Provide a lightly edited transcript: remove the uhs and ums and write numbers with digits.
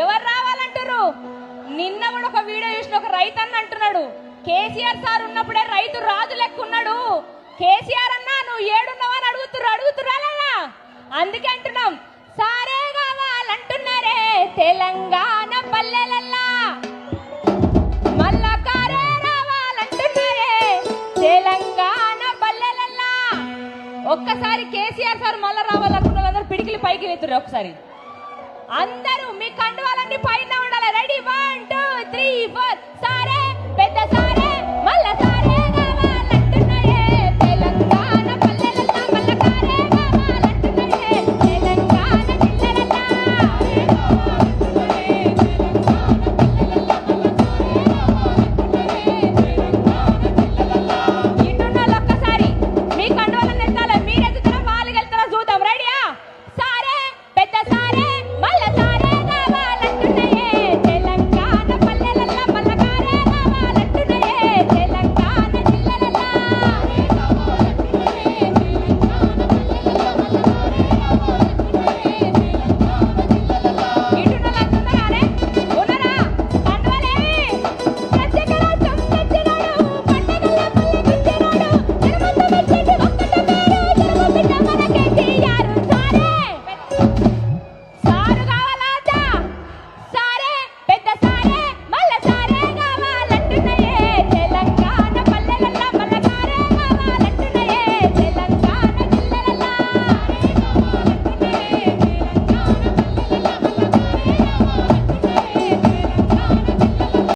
ఎవరు రావాలంటారు? నిన్న కూడా ఒక వీడియో చూసిన ఒక రైతు అన్న అంటున్నాడు, కేసీఆర్ సార్ ఉన్నప్పుడే రైతు రాజు లెక్కున్నాడు, కేసీఆర్ అన్నా నువ్వు ఏడున్నావని అడుగుతురా లేదా? అందుకే అంటున్నాం, సారే కావాలంటున్నారే తెలంగాణ పల్లెలల్లా, మళ్ళా కారే రావాలంటున్నారే తెలంగాణ పల్లెలల్లా. ఒక్కసారి కేసీఆర్ సార్ మళ్ళా రావాలనుకున్న వాళ్ళందరూ పిడికిలి పైకి లేతుర్రు. ఒకసారి అందరూ మీ కండువాలన్నీ పైన